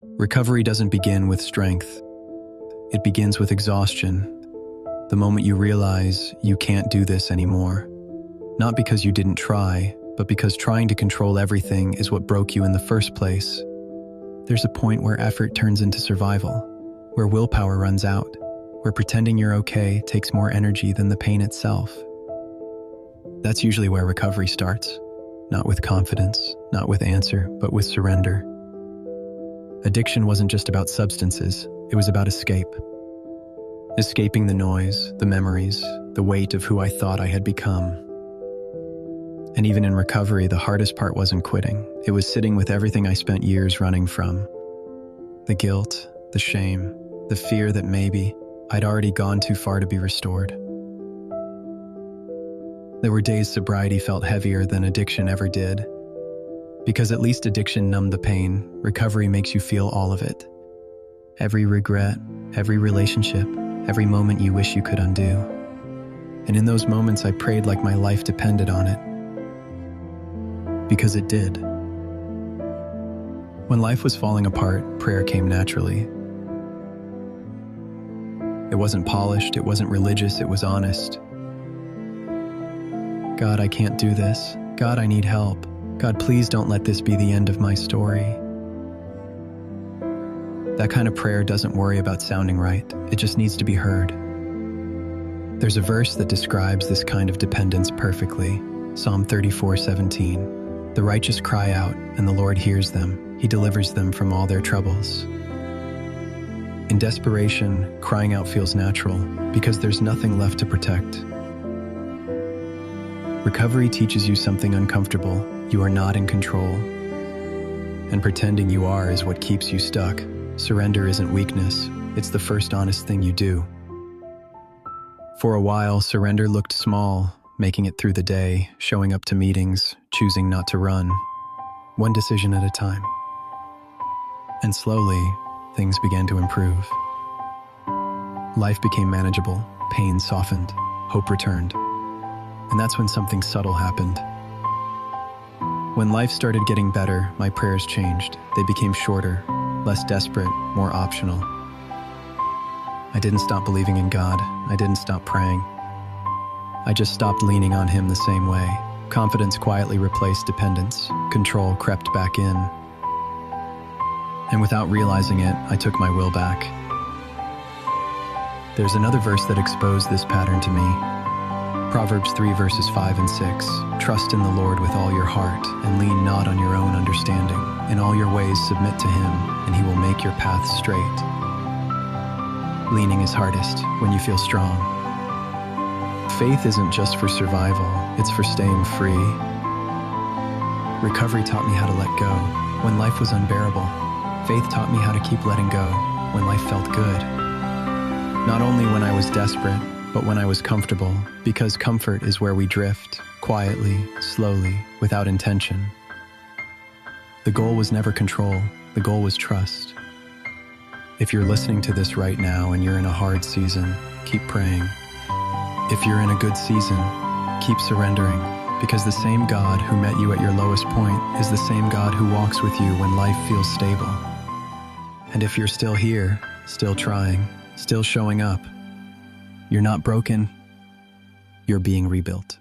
Recovery doesn't begin with strength. It begins with exhaustion. The moment you realize you can't do this anymore. Not because you didn't try, but because trying to control everything is what broke you in the first place. There's a point where effort turns into survival, where willpower runs out, where pretending you're okay takes more energy than the pain itself. That's usually where recovery starts. Not with confidence, not with answer, but with surrender. Addiction wasn't just about substances, it was about escape. Escaping the noise, the memories, the weight of who I thought I had become. And even in recovery, the hardest part wasn't quitting. It was sitting with everything I spent years running from. The guilt, the shame, the fear that maybe I'd already gone too far to be restored. There were days sobriety felt heavier than addiction ever did. Because at least addiction numbed the pain, recovery makes you feel all of it. Every regret, every relationship, every moment you wish you could undo. And in those moments I prayed like my life depended on it. Because it did. When life was falling apart, prayer came naturally. It wasn't polished, it wasn't religious, it was honest. God, I can't do this. God, I need help. God, please don't let this be the end of my story. That kind of prayer doesn't worry about sounding right. It just needs to be heard. There's a verse that describes this kind of dependence perfectly. Psalm 34:17. The righteous cry out, and the Lord hears them. He delivers them from all their troubles. In desperation, crying out feels natural because there's nothing left to protect. Recovery teaches you something uncomfortable. You are not in control. And pretending you are is what keeps you stuck. Surrender isn't weakness. It's the first honest thing you do. For a while, surrender looked small, making it through the day, showing up to meetings, choosing not to run. One decision at a time. And slowly, things began to improve. Life became manageable, pain softened, hope returned. And that's when something subtle happened. When life started getting better, my prayers changed. They became shorter, less desperate, more optional. I didn't stop believing in God. I didn't stop praying. I just stopped leaning on Him the same way. Confidence quietly replaced dependence. Control crept back in. And without realizing it, I took my will back. There's another verse that exposed this pattern to me. Proverbs 3 verses 5 and 6. Trust in the Lord with all your heart, and lean not on your own understanding. In all your ways submit to Him, and He will make your paths straight. Leaning is hardest when you feel strong. Faith isn't just for survival, it's for staying free. Recovery taught me how to let go when life was unbearable. Faith taught me how to keep letting go when life felt good. Not only when I was desperate, but when I was comfortable, because comfort is where we drift, quietly, slowly, without intention. The goal was never control, the goal was trust. If you're listening to this right now and you're in a hard season, keep praying. If you're in a good season, keep surrendering, because the same God who met you at your lowest point is the same God who walks with you when life feels stable. And if you're still here, still trying, still showing up, you're not broken, you're being rebuilt.